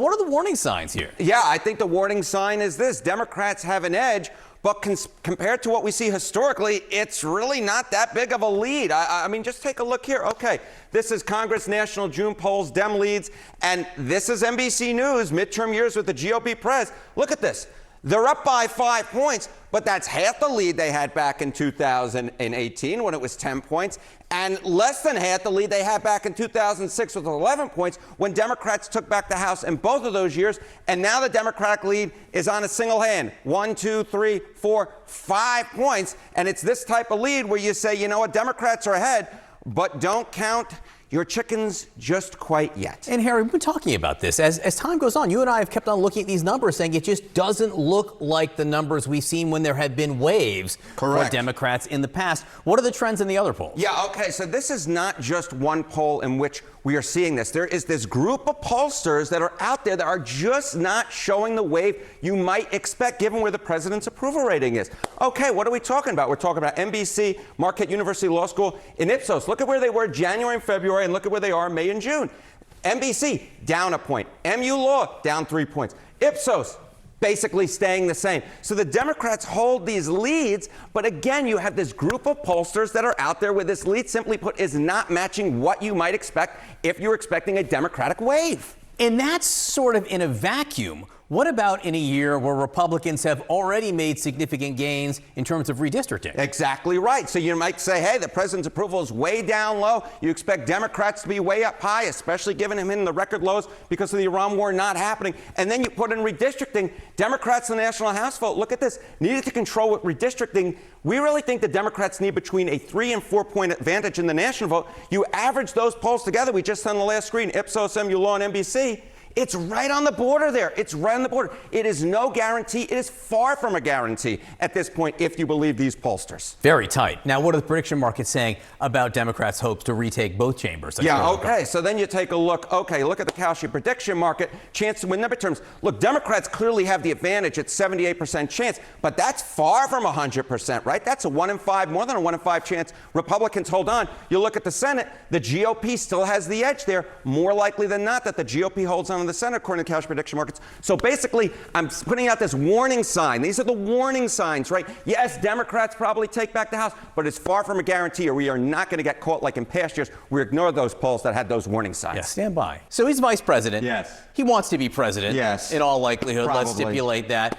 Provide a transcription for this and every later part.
what are the warning signs here? Yeah, I think the warning sign is this. Democrats have an edge, but compared to what we see historically, it's really not that big of a lead. I mean, just take a look here. Okay, this is Congress National June polls, Dem leads, and this is NBC News, midterm years with the GOP press. Look at this. They're up by 5 points, but that's half the lead they had back in 2018 when it was 10 points, and less than half the lead they had back in 2006 with 11 points when Democrats took back the House in both of those years. And now the Democratic lead is on a single hand. 1, 2, 3, 4, 5 points. And it's this type of lead where you say, you know what, Democrats are ahead, but don't count your chickens just quite yet. And Harry, we've been talking about this. As time goes on, you and I have kept on looking at these numbers saying it just doesn't look like the numbers we've seen when there have been waves for Democrats in the past. What are the trends in the other polls? Yeah, okay, so this is not just one poll in which we are seeing this. There is this group of pollsters that are out there that are just not showing the wave you might expect given where the president's approval rating is. Okay, what are we talking about? We're talking about NBC, Marquette University Law School, and Ipsos. Look at where they were January and February, and look at where they are May and June. NBC, down a point. MU Law, down 3 points. Ipsos, basically staying the same. So the Democrats hold these leads, but again, you have this group of pollsters that are out there where this lead, simply put, is not matching what you might expect if you're expecting a Democratic wave. And that's sort of in a vacuum. What about in a year where Republicans have already made significant gains in terms of redistricting? Exactly right. So you might say, hey, the president's approval is way down low. You expect Democrats to be way up high, especially given him in the record lows because of the Iran war not happening. And then you put in redistricting. Democrats in the National House vote, look at this, needed to control with redistricting. We really think the Democrats need between a 3 and 4 point advantage in the national vote. You average those polls together. We just saw on the last screen, Ipsos, MU Law, and NBC. It's right on the border there. It's right on the border. It is no guarantee. It is far from a guarantee at this point, if you believe these pollsters. Very tight. Now, what are the prediction markets saying about Democrats' hopes to retake both chambers? Yeah, okay. So then you take a look. Okay, look at the Kalshi prediction market. Chance to win number terms. Look, Democrats clearly have the advantage at 78% chance, but that's far from 100%, right? That's a 1 in 5, more than a 1 in 5 chance. Republicans hold on. You look at the Senate, the GOP still has the edge there. More likely than not that the GOP holds on in the Senate, according to Kalshi prediction markets. So basically, I'm putting out this warning sign. These are the warning signs, right? Yes, Democrats probably take back the House, but it's far from a guarantee, or we are not going to get caught like in past years. We ignore those polls that had those warning signs. Yeah, stand by. So he's vice president. Yes. He wants to be president. Yes. In all likelihood. Probably. Let's stipulate that.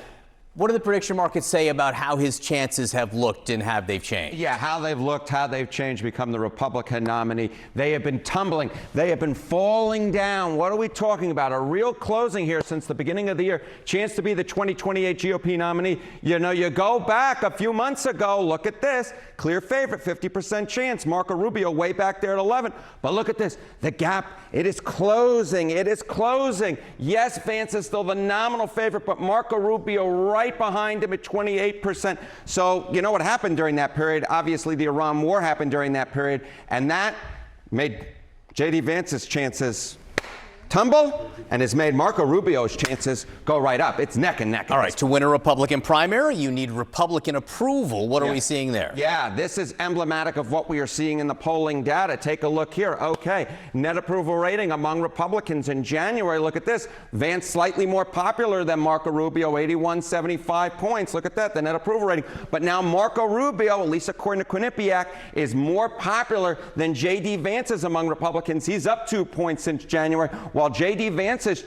What do the prediction markets say about how his chances have looked and have they changed? Yeah, how they've looked, how they've changed, become the Republican nominee. They have been tumbling. They have been falling down. What are we talking about? A real closing here since the beginning of the year. Chance to be the 2028 GOP nominee. You know, you go back a few months ago, look at this. Clear favorite, 50% chance. Marco Rubio way back there at 11. But look at this. The gap, it is closing. It is closing. Yes, Vance is still the nominal favorite, but Marco Rubio right behind him at 28%. So you know what happened during that period? Obviously, the Iran war happened during that period, and that made J.D. Vance's chances tumble and has made Marco Rubio's chances go right up. It's neck and neck. All right, to win a Republican primary, you need Republican approval. What are we seeing there? Yeah, this is emblematic of what we are seeing in the polling data. Take a look here. Okay, net approval rating among Republicans in January. Look at this. Vance slightly more popular than Marco Rubio, 81.75 points. Look at that, the net approval rating. But now Marco Rubio, at least according to Quinnipiac, is more popular than J.D. Vance is among Republicans. He's up 2 points since January, while J.D. Vance's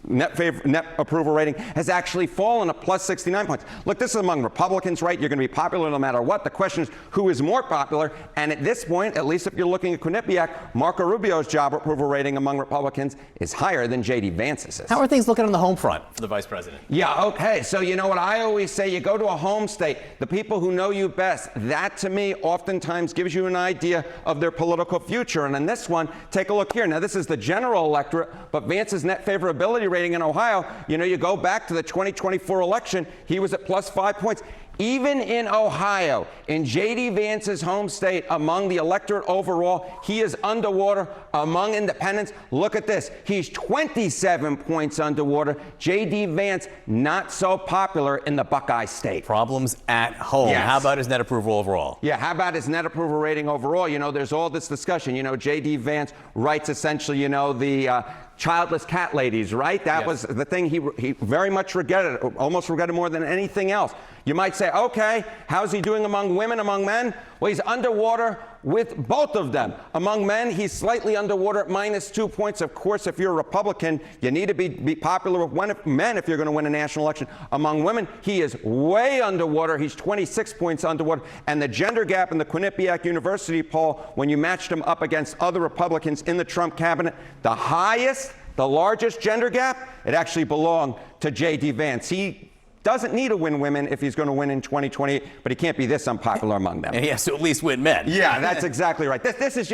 net approval rating has actually fallen to plus 69 points. Look, this is among Republicans, right? You're going to be popular no matter what. The question is who is more popular. And at this point, at least if you're looking at Quinnipiac, Marco Rubio's job approval rating among Republicans is higher than J.D. Vance's is. How are things looking on the home front for the vice president? Yeah, okay. So you know what I always say, you go to a home state, the people who know you best, that to me oftentimes gives you an idea of their political future. And in this one, take a look here. Now, this is the general electorate, but Vance's net favorability rating in Ohio, you know, you go back to the 2024 election, he was at plus 5 points. Even in Ohio, in J.D. Vance's home state, among the electorate overall, he is underwater among independents. Look at this. He's 27 points underwater. J.D. Vance, not so popular in the Buckeye State. Problems at home. Yes. How about his net approval overall? Yeah, how about his net approval rating overall? You know, there's all this discussion. You know, J.D. Vance writes essentially, you know, the childless cat ladies, right? That was the thing he very much regretted, almost regretted more than anything else. You might say, okay, how's he doing among women, among men? Well, he's underwater with both of them. Among men, he's slightly underwater at -2 points. Of course, if you're a Republican, you need to be popular with men if you're going to win a national election. Among women, he is way underwater. He's 26 points underwater. And the gender gap in the Quinnipiac University poll, when you matched him up against other Republicans in the Trump cabinet, the highest, the largest gender gap, it actually belonged to J.D. Vance. He doesn't need to win women if he's going to win in 2028, but he can't be this unpopular among them. And he has to at least win men. Yeah, that's exactly right. This is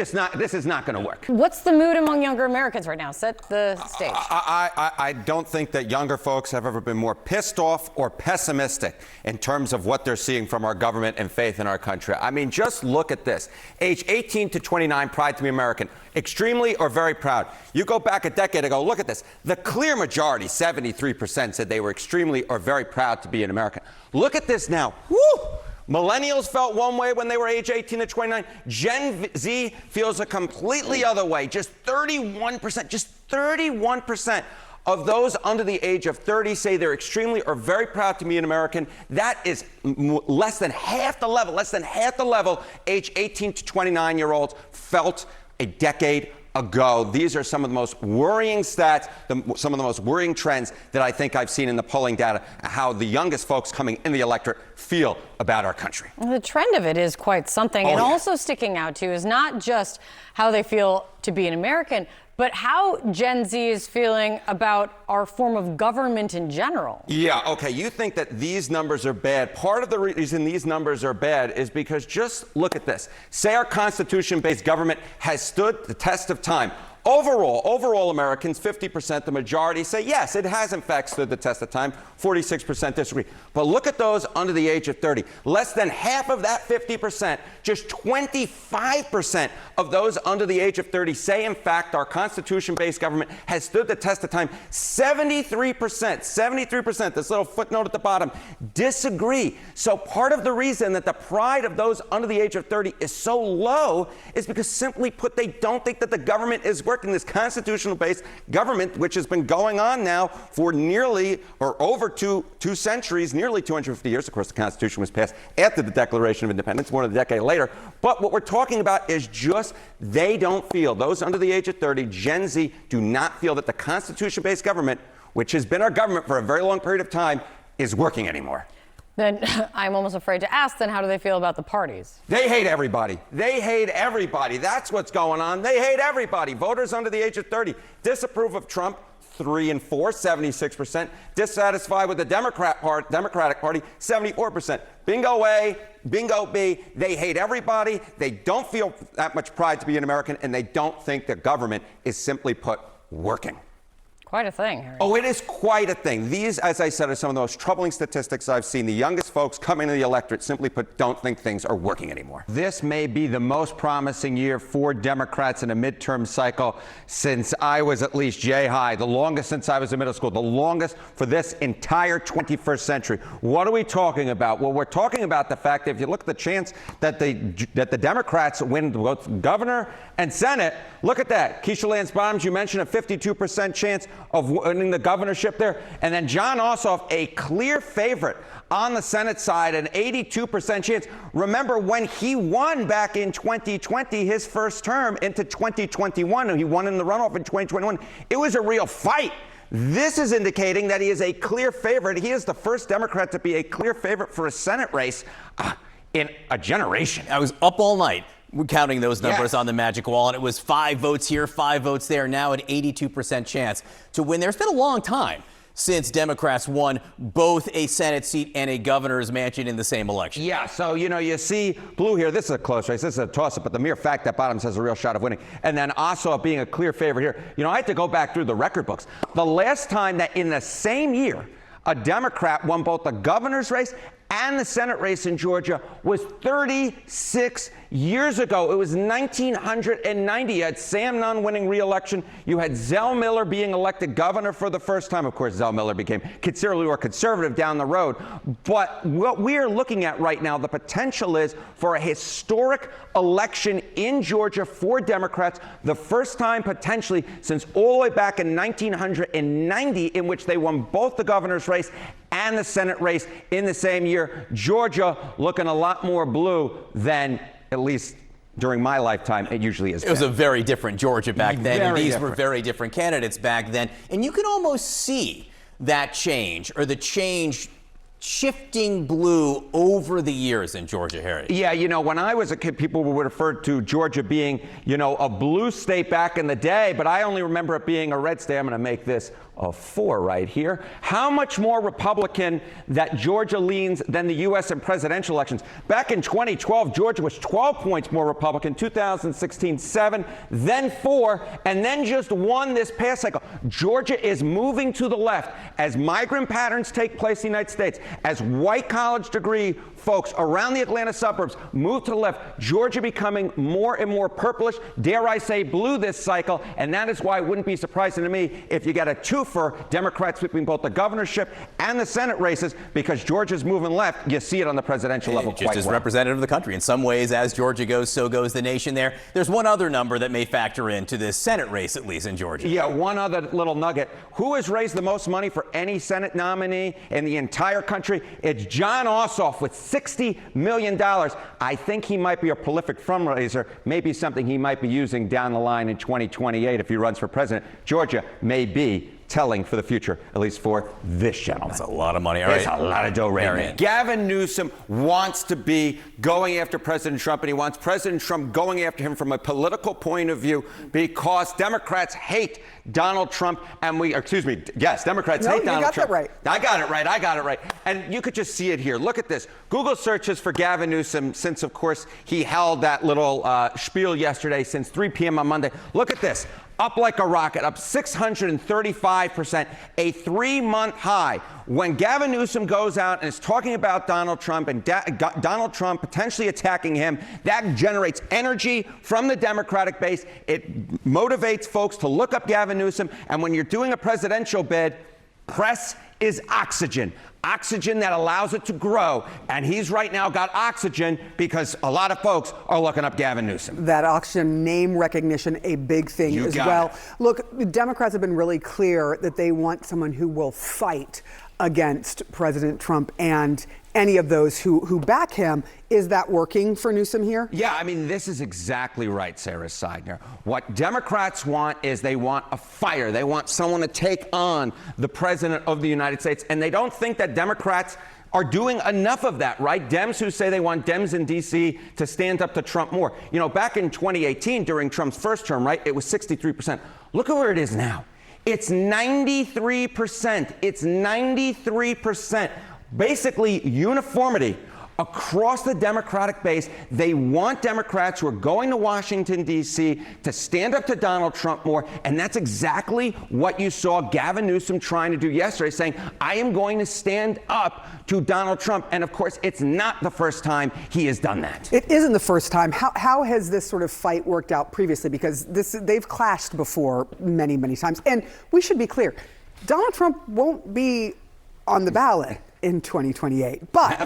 not going to work. What's the mood among younger Americans right now? Set the stage. I don't think that younger folks have ever been more pissed off or pessimistic in terms of what they're seeing from our government and faith in our country. I mean, just look at this. Age 18 to 29, pride to be American. Extremely or very proud. You go back a decade ago, look at this. The clear majority, 73%, said they were extremely or very proud to be an American. Look at this now. Woo! Millennials felt one way when they were age 18 to 29. Gen Z feels a completely other way. Just 31% of those under the age of 30 say they're extremely or very proud to be an American. That is less than half the level age 18 to 29-year-olds felt a decade ago. These are some of the most worrying stats, some of the most worrying trends that I think I've seen in the polling data, how the youngest folks coming in the electorate feel about our country. The trend of it is quite something. And also sticking out, too, is not just how they feel to be an American, but how Gen Z is feeling about our form of government in general. Yeah, okay, you think that these numbers are bad. Part of the reason these numbers are bad is because just look at this. Say our Constitution-based government has stood the test of time. Overall Americans, 50%, the majority, say yes, it has in fact stood the test of time. 46% disagree. But look at those under the age of 30. Less than half of that 50%, just 25% of those under the age of 30 say in fact our Constitution-based government has stood the test of time. 73%, this little footnote at the bottom, disagree. So part of the reason that the pride of those under the age of 30 is so low is because, simply put, they don't think that the government is working. This constitutional-based government, which has been going on now for nearly or over two centuries, nearly 250 years. Of course, the Constitution was passed after the Declaration of Independence, more than a decade later. But what we're talking about is just they don't feel, those under the age of 30, Gen Z, do not feel that the Constitution-based government, which has been our government for a very long period of time, is working anymore. Then I'm almost afraid to ask, then how do they feel about the parties? They hate everybody. They hate everybody. That's what's going on. They hate everybody. Voters under the age of 30 disapprove of Trump, 3 and 4, 76%. Dissatisfied with the Democratic Party, 74%. Bingo A, bingo B. They hate everybody. They don't feel that much pride to be an American, and they don't think the government is, simply put, working. Quite a thing, Harry. Oh, it is quite a thing. These, as I said, are some of the most troubling statistics I've seen. The youngest folks coming into the electorate, simply put, don't think things are working anymore. This may be the most promising year for Democrats in a midterm cycle since I was at least J-High, the longest since I was in middle school, the longest for this entire 21st century. What are we talking about? Well, we're talking about the fact that if you look at the chance that the Democrats win both governor and Senate, look at that. Keisha Lance Bottoms, you mentioned a 52% chance of winning the governorship there. And then Jon Ossoff, a clear favorite on the Senate side, an 82% chance. Remember when he won back in 2020, his first term into 2021, and he won in the runoff in 2021, it was a real fight. This is indicating that he is a clear favorite. He is the first Democrat to be a clear favorite for a Senate race in a generation. I was up all night. We're counting those numbers on the magic wall, and it was 5 votes here, 5 votes there, now an 82% chance to win. There's been a long time since Democrats won both a Senate seat and a governor's mansion in the same election. Yeah, so, you see blue here. This is a close race. This is a toss-up, but the mere fact that Bottoms has a real shot of winning, and then Ossoff being a clear favorite here. I had to go back through the record books. The last time that in the same year a Democrat won both the governor's race and the Senate race in Georgia was 36 Years ago, it was 1990. You had Sam Nunn winning re-election. You had Zell Miller being elected governor for the first time. Of course, Zell Miller became considerably more conservative down the road. But what we are looking at right now, the potential is for a historic election in Georgia for Democrats, the first time potentially since all the way back in 1990, in which they won both the governor's race and the Senate race in the same year. Georgia looking a lot more blue than, at least during my lifetime, it usually is. It was a very different Georgia back then, and these were different. very different candidates back then. And you can almost see that change, or the change shifting blue over the years in Georgia, Harry. Yeah, you know, when I was a kid, people would refer to Georgia being, you know, a blue state back in the day, but I only remember it being a red state. I'm going to make this a 4 right here. How much more Republican that Georgia leans than the U.S. in presidential elections? Back in 2012, Georgia was 12 points more Republican, 2016, 7, then 4, and then just 1 this past cycle. Georgia is moving to the left as migrant patterns take place in the United States, as white college degree folks around the Atlanta suburbs move to the left. Georgia becoming more and more purplish, dare I say blue this cycle, and that is why it wouldn't be surprising to me if you get a 2 for Democrats sweeping both the governorship and the Senate races, because Georgia's moving left. You see it on the presidential level Just quite as well. representative of the country. In some ways, as Georgia goes, so goes the nation there. There's one other number that may factor into this Senate race, at least in Georgia. Yeah, one other little nugget. Who has raised the most money for any Senate nominee in the entire country? It's John Ossoff with $60 million. I think he might be a prolific fundraiser, maybe something he might be using down the line in 2028 if he runs for president. Georgia may be telling for the future, at least for this gentleman. That's a lot of money. All right. It's a lot of dough right now. Gavin Newsom wants to be going after President Trump, and he wants President Trump going after him from a political point of view, because Democrats hate Donald Trump, and Democrats hate Donald Trump. That right. I got it right. And you could just see it here. Look at this. Google searches for Gavin Newsom since, of course, he held that little spiel yesterday since 3 p.m. on Monday. Look at this. Up like a rocket, up 635%, a 3-month high. When Gavin Newsom goes out and is talking about Donald Trump and Donald Trump potentially attacking him, that generates energy from the Democratic base. It motivates folks to look up Gavin Newsom. And when you're doing a presidential bid, press is oxygen. Oxygen that allows it to grow. And he's right now got oxygen because a lot of folks are looking up Gavin Newsom. That oxygen, name recognition, a big thing You as got well. it. Look, the Democrats have been really clear that they want someone who will fight against President Trump and any of those who back him. Is that working for Newsom here? Yeah, I mean, this is exactly right, Sarah Seidner. What Democrats want is they want a fighter. They want someone to take on the president of the United States. And they don't think that Democrats are doing enough of that, right? Dems who say they want Dems in D.C. to stand up to Trump more. You know, back in 2018, during Trump's first term, right, it was 63%. Look at where it is now. It's 93%. It's 93%. Basically, uniformity across the Democratic base. They want Democrats who are going to Washington, D.C. to stand up to Donald Trump more. And that's exactly what you saw Gavin Newsom trying to do yesterday, saying, I am going to stand up to Donald Trump. And of course, it's not the first time he has done that. It isn't the first time. How has this sort of fight worked out previously? Because they've clashed before many, many times. And we should be clear, Donald Trump won't be on the ballot in 2028. But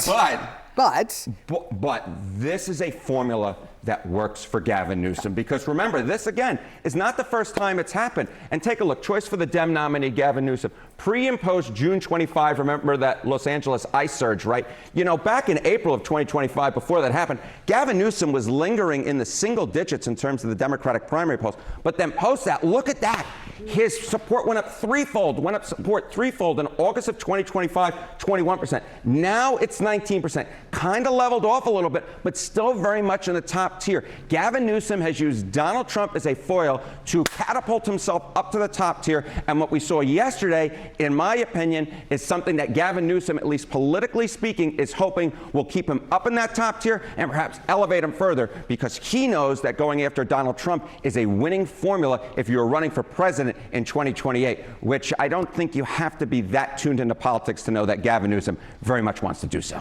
this is a formula that works for Gavin Newsom, because remember, this again is not the first time it's happened. And take a look, choice for the Dem nominee, Gavin Newsom, pre and post June 25. Remember that Los Angeles ice surge, right? You know, back in April of 2025, before that happened, Gavin Newsom was lingering in the single digits in terms of the Democratic primary polls. But then post that, look at that. His support went up threefold in August of 2025, 21%. Now it's 19%. Kind of leveled off a little bit, but still very much in the top tier. Gavin Newsom has used Donald Trump as a foil to catapult himself up to the top tier. And what we saw yesterday, in my opinion, is something that Gavin Newsom, at least politically speaking, is hoping will keep him up in that top tier and perhaps elevate him further, because he knows that going after Donald Trump is a winning formula if you're running for president in 2028, which I don't think you have to be that tuned into politics to know that Gavin Newsom very much wants to do so.